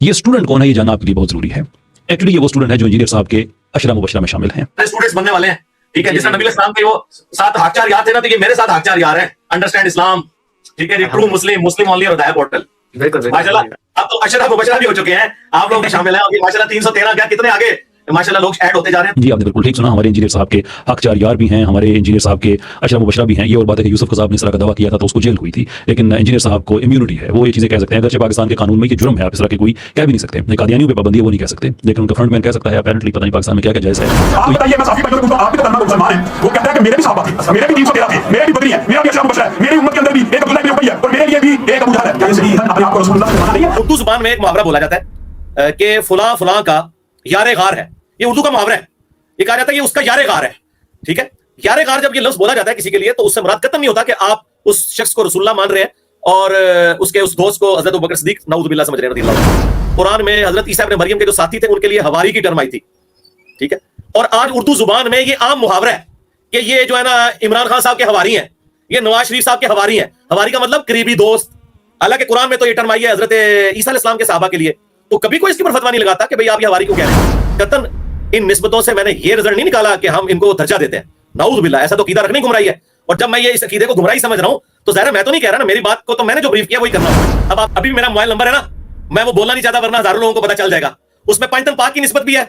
یہ اسٹوڈنٹ کون ہے یہ جاننا آپ کے لیے بہت ضروری ہے. ایکچولی یہ وہ اسٹوڈنٹ ہے جو انجینئر صاحب کے عشرہ مبشرہ میں شامل ہیں. اسٹوڈنٹس بننے والے ہیں. ٹھیک ہے, جس طرح نبی علیہ السلام کے وہ 7 ہاکچار یار تھے نا, تو یہ میرے 7 ہاکچار یار ہیں. انڈرسٹینڈ اسلام. ٹھیک ہے جی, ٹرو مسلم, مسلم اونلی اور ہدایت پورٹل. ماشاءاللہ اب تو عشرہ مبشرہ بھی ہو چکے ہیں, آپ لوگ بھی شامل ہیں. اور ماشاءاللہ 313 کیا کتنے آگے ماشاءاللہ لوگ ایڈ ہوتے جا رہے ہیں. جی آپ نے بالکل ٹھیک سنا, ہمارے انجینئر صاحب کے حق چار یار بھی ہیں, ہمارے انجینئر صاحب کے عشرہ مبشرہ بھی ہیں. یہ اور بات ہے کہ یوسف قذاب نے اس طرح کا دعویٰ کیا تھا تو اس کو جیل ہوئی تھی, لیکن انجینئر صاحب کو امیونٹی ہے, وہ یہ چیزیں کہہ سکتے ہیں. اگرچہ پاکستان کے قانون میں یہ جرم ہے, آپ اس طرح کے کوئی کہہ بھی نہیں سکتے. قادیانیوں پہ پابندی ہے وہ نہیں کہہ سکتے, لیکن ان کا فرنٹ مین کہہ سکتا ہے. اپیرنٹلی پتہ نہیں پاکستان میں کیا کیا جائز ہے. آپ بتائیے, میں صحافی بھائیوں کو آپ بھی تو مسلمان ہیں, وہ کہتا ہے کہ میرے بھی صحابہ تھے, میرے بھی 313 تھے, میرے بھی بدری ہیں, میرا بھی عشرہ مبشرہ ہے, میری امت کے اندر بھی ایک عبداللہ ابن ابی ہے, اور میرے لیے بھی ایک ابو جہل ہے. کیا یہ صحیح ہے اپنے آپ کو رسول اللہ سے مانا نہیں ہے؟ اردو زبان میں ایک محاورہ بولا جاتا ہے کہ فلاں فلاں کا یار غار ہے. یہ اردو کا محاورہ ہے. یہ کہا جاتا ہے کہ اس کا یار غار ہے. ٹھیک ہے, یار غار جب یہ لفظ بولا جاتا ہے کسی کے لیے تو اس سے مراد قطعاً نہیں ہوتا کہ آپ اس شخص کو رسول اللہ مان رہے ہیں اور اس کے اس دوست کو حضرت ابوبکر صدیق نعوذ باللہ سمجھ رہے ہیں رضی اللہ عنہ. قرآن میں حضرت عیسیٰ ابن مریم کے جو ساتھی تھے ان کے لیے حواری کی ٹرم آئی تھی. ٹھیک ہے, اور آج اردو زبان میں یہ عام محاورہ ہے کہ یہ جو ہے نا عمران خان صاحب کے حواری ہیں, یہ نواز شریف صاحب کے حواری ہیں. حواری کا مطلب قریبی دوست. حالانکہ قرآن میں تو یہ ٹرم آئی ہے حضرت عیسیٰ علیہ السلام کے صحابہ کے لیے, تو کبھی کوئی اس کے اوپر فتویٰ نہیں لگاتا کہ بھئی آپ یہ حواری کیوں کہہ رہے ہیں. قطعاً ان نسبتوں سے میں نے یہ رزلٹ نہیں نکالا کہ ہم ان کو درجہ دیتے ہیں. نعوذ باللہ, ایسا تو عقیدہ رکھنے گمراہی ہے. اور جب میں یہ اس عقیدے کو گمراہی سمجھ رہا ہوں تو ظاہر ہے میں تو نہیں کہہ رہا نا, میری بات کو تو میں نے جو بریف کیا وہی کرنا ہوگا. اب آپ ابھی میرا موبائل نمبر ہے نا, میں وہ بولنا نہیں چاہتا ورنہ ہزاروں لوگوں کو پتہ چل جائے گا. اس میں پنجتن پاک کی نسبت بھی ہے,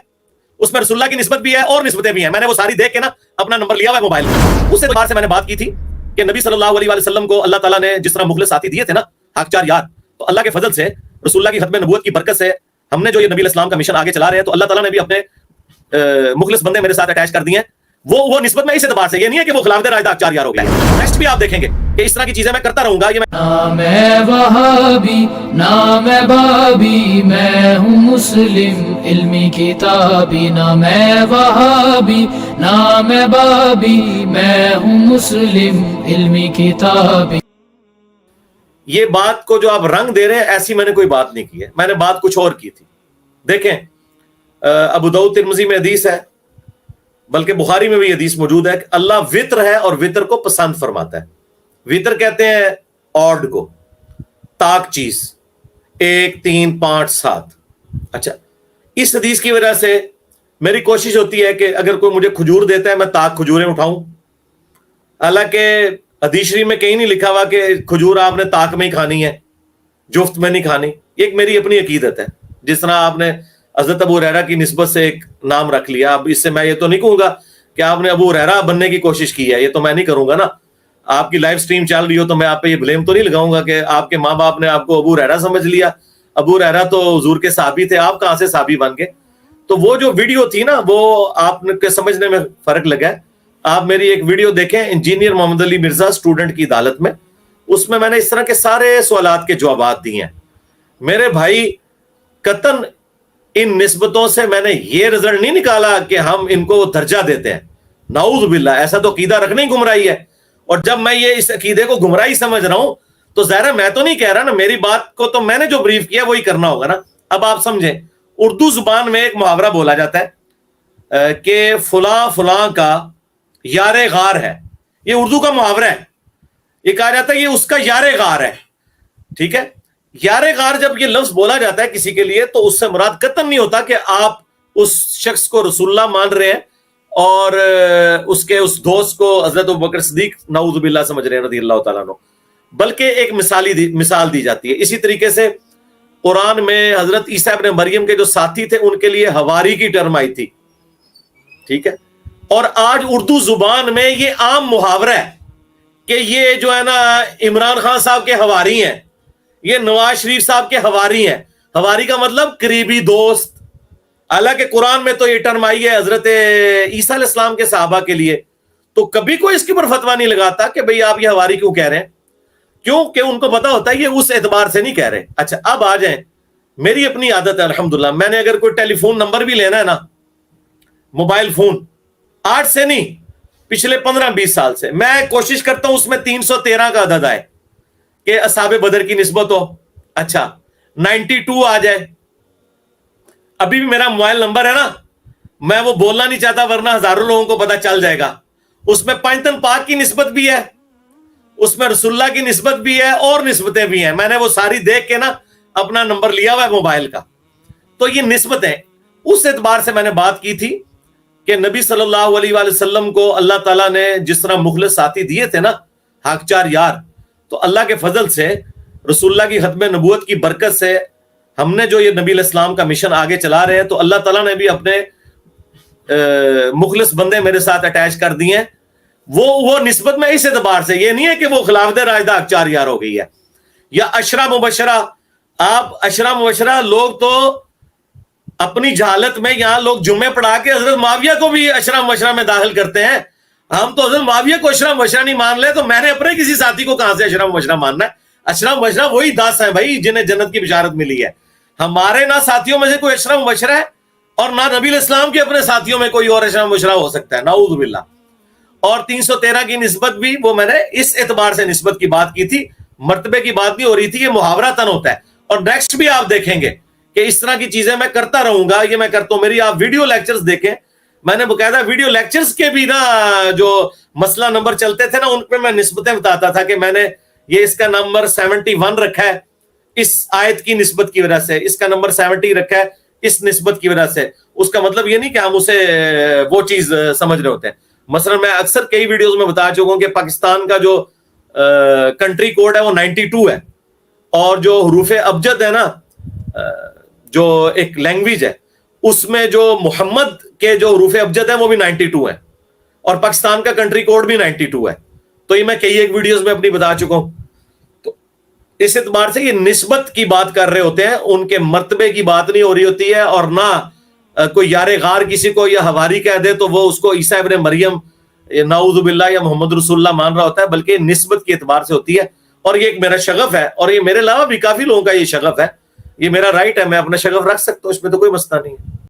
اس میں رسول اللہ کی نسبت بھی ہے اور نسبتیں بھی ہیں. میں نے وہ ساری دیکھ کے نا اپنا نمبر لیا ہوا ہے موبائل میں. اس اعتبار سے میں نے بات کی تھی کہ نبی صلی اللہ علیہ وسلم کو اللہ تعالیٰ نے جس طرح مخلص ساتھی دیے تھے نا, حق چار یار, تو اللہ کے فضل سے رسول اللہ کی ختم نبوت کی برکت سے ہم نے جو یہ نبی علیہ السلام کا مشن آگے چلا رہے ہیں, تو اللہ تعالیٰ نے بھی اپنے مخلص بندے میرے ساتھ اٹیچ کر دیے ہیں. وہ نسبت میں اس اعتبار سے, یہ نہیں ہے کہ وہ خلاف رائے حق چار یار ہو گیا ہے. نیکسٹ بھی آپ دیکھیں گے کہ اس طرح کی چیزیں میں کرتا رہوں گا. یہ نہ میں وہابی نہ میں بابی, میں ہوں مسلم علمی کتابی. نہ میں وہابی نہ میں بابی, میں ہوں مسلم علمی کتابی. یہ بات کو جو آپ رنگ دے رہے ہیں ایسی میں نے کوئی بات نہیں کی ہے, میں نے بات کچھ اور کی تھی. دیکھیں ابو داؤد ترمذی میں حدیث ہے, بلکہ بخاری میں بھی حدیث موجود ہے کہ اللہ وطر ہے اور وطر کو پسند فرماتا ہے. وطر کہتے ہیں آڈ کو, تاک چیز 1 3 5 7. اچھا, اس حدیث کی وجہ سے میری کوشش ہوتی ہے کہ اگر کوئی مجھے کھجور دیتا ہے میں تاک کھجوریں اٹھاؤں. حالانکہ حدیث شریف میں کہیں نہیں لکھا ہوا کہ کھجور آپ نے تاک میں ہی کھانی ہے, جفت میں نہیں کھانی. ایک میری اپنی عقیدت ہے. جس طرح آپ نے حضرت ابو ہریرہ کی نسبت سے ایک نام رکھ لیا, اب اس سے میں یہ تو نہیں کہوں گا کہ آپ نے ابو ہریرہ بننے کی کوشش کی ہے, یہ تو میں نہیں کروں گا نا. آپ کی لائف سٹریم چل رہی ہو تو میں آپ پہ یہ بلیم تو نہیں لگاؤں گا کہ آپ کے ماں باپ نے آپ کو ابو ہریرہ سمجھ لیا. ابو ہریرہ تو حضور کے صحابی تھے, آپ کہاں سے صحابی بن گئے. تو وہ جو ویڈیو تھی نا وہ آپ کے سمجھنے میں فرق لگا ہے. آپ میری ایک ویڈیو دیکھیں انجینئر محمد علی مرزا اسٹوڈنٹ کی عدالت میں, اس میں نے اس طرح کے سارے سوالات کے جوابات دیے ہیں. میرے بھائی قطعاً ان نسبتوں سے میں نے یہ رزلٹ نہیں نکالا کہ ہم ان کو درجہ دیتے ہیں. نعوذ باللہ, ایسا تو عقیدہ رکھنا ہی گمراہی ہے. اور جب میں یہ اس عقیدے کو گمراہی سمجھ رہا ہوں تو ظاہر ہے میں تو نہیں کہہ رہا نا, میری بات کو تو میں نے جو بریف کیا وہی کرنا ہوگا نا. اب آپ سمجھیں, اردو زبان میں ایک محاورہ بولا جاتا ہے کہ فلاں فلاں کا یار غار ہے. یہ اردو کا محاورہ ہے. یہ کہا جاتا ہے یہ اس کا یار غار ہے. ٹھیک ہے, یار غار جب یہ لفظ بولا جاتا ہے کسی کے لیے تو اس سے مراد قطعاً نہیں ہوتا کہ آپ اس شخص کو رسول اللہ مان رہے ہیں اور اس کے اس دوست کو حضرت ابوبکر صدیق نعوذ باللہ سمجھ رہے ہیں رضی اللہ تعالیٰ عنہ. بلکہ ایک مثال دی جاتی ہے. اسی طریقے سے قرآن میں حضرت عیسیٰ ابن مریم کے جو ساتھی تھے ان کے لیے حواری کی ٹرم آئی تھی. ٹھیک ہے, اور آج اردو زبان میں یہ عام محاورہ ہے کہ یہ جو ہے نا عمران خان صاحب کے حواری ہیں, یہ نواز شریف صاحب کے حواری ہیں. حواری کا مطلب قریبی دوست. حالانکہ قرآن میں تو یہ ٹرم آئی ہے حضرت عیسیٰ علیہ السلام کے صحابہ کے لیے, تو کبھی کوئی اس کے اوپر فتویٰ نہیں لگاتا کہ بھئی آپ یہ حواری کیوں کہہ رہے ہیں, کیونکہ ان کو پتا ہوتا ہے یہ اس اعتبار سے نہیں کہہ رہے. اچھا, اب آ جائیں, میری اپنی عادت ہے الحمدللہ, میں نے اگر کوئی ٹیلی فون نمبر بھی لینا ہے نا, موبائل فون, آج سے نہیں پچھلے 15-20 سال سے میں کوشش کرتا ہوں اس میں 313 کا عدد آئے کہ اصحاب بدر کی نسبت ہو. اچھا 92 آ جائے. ابھی بھی میرا موبائل نمبر ہے نا, میں وہ بولنا نہیں چاہتا ورنہ ہزاروں لوگوں کو پتہ چل جائے گا. اس میں پنجتن پاک کی نسبت بھی ہے, اس میں رسول اللہ کی نسبت بھی ہے اور نسبتیں بھی ہیں. میں نے وہ ساری دیکھ کے نا اپنا نمبر لیا ہوا ہے موبائل کا. تو یہ نسبتیں اس اعتبار سے میں نے بات کی تھی کہ نبی صلی اللہ علیہ وآلہ وسلم کو اللہ تعالیٰ نے جس طرح مخلص ساتھی دیے تھے نا، حق چار یار، تو اللہ کے فضل سے، رسول اللہ کی ختم نبوت کی برکت سے ہم نے جو یہ نبی علیہ السلام کا مشن آگے چلا رہے ہیں، تو اللہ تعالیٰ نے بھی اپنے مخلص بندے میرے ساتھ اٹیچ کر دیے ہیں۔ وہ نسبت میں اس اعتبار سے، یہ نہیں ہے کہ وہ خلافت راشدہ حق چار یار ہو گئی ہے، یا عشرہ مبشرہ۔ آپ عشرہ مبشرہ لوگ تو اپنی جہالت میں یہاں لوگ جمعے پڑھا کے حضرت معاویہ کو بھی عشرہ مبشرہ میں داخل کرتے ہیں۔ ہم تو حضرت معاویہ کو عشرہ مبشرہ نہیں مان لے تو میں نے اپنے کسی ساتھی کو کہاں سے عشرہ مبشرہ ماننا ہے؟ عشرہ مبشرہ وہی 10 ہیں بھائی جنہیں جنت کی بشارت ملی ہے۔ ہمارے نہ ساتھیوں میں سے کوئی عشرہ مبشرہ ہے، اور نہ نبی علیہ السلام کے اپنے ساتھیوں میں کوئی اور عشرہ مبشرہ ہو سکتا ہے، نعوذ باللہ۔ اور 313 کی نسبت بھی وہ میں نے اس اعتبار سے نسبت کی بات کی تھی، مرتبے کی بات بھی ہو رہی تھی، یہ محاورہ تن ہوتا ہے۔ اور نیکسٹ بھی آپ دیکھیں گے کہ اس طرح کی چیزیں میں کرتا رہوں گا، یہ میں کرتا ہوں۔ میری آپ ویڈیو لیکچرز دیکھیں، میں نے باقاعدہ ویڈیو لیکچرز کے بھی نا جو مسئلہ نمبر چلتے تھے نا، ان پہ میں نسبتیں بتاتا تھا کہ میں نے یہ اس کا نمبر 71 رکھا ہے اس آیت کی نسبت کی وجہ سے، اس کا نمبر 70 رکھا ہے اس نسبت کی وجہ سے۔ اس کا مطلب یہ نہیں کہ ہم اسے وہ چیز سمجھ رہے ہوتے ہیں۔ مثلا میں اکثر کئی ویڈیوز میں بتا چکا ہوں کہ پاکستان کا جو کنٹری کوڈ ہے وہ 92 ہے، اور جو حروف ابجد ہے نا، جو ایک لینگویج ہے، اس میں جو محمد کے جو حروف ابجد ہیں وہ بھی 92 ہیں، اور پاکستان کا کنٹری کوڈ بھی 92 ہے۔ تو یہ میں کئی ایک ویڈیوز میں اپنی بتا چکا ہوں۔ تو اس اعتبار سے یہ نسبت کی بات کر رہے ہوتے ہیں، ان کے مرتبے کی بات نہیں ہو رہی ہوتی ہے، اور نہ کوئی یار غار کسی کو یا حواری کہہ دے تو وہ اس کو عیسیٰ ابن مریم نعوذ باللہ یا محمد رسول اللہ مان رہا ہوتا ہے، بلکہ نسبت کے اعتبار سے ہوتی ہے۔ اور یہ ایک میرا شغف ہے، اور یہ میرے علاوہ بھی کافی لوگوں کا یہ شغف ہے، یہ میرا رائٹ ہے، میں اپنا شغف رکھ سکتا ہوں، اس میں تو کوئی مسئلہ نہیں ہے۔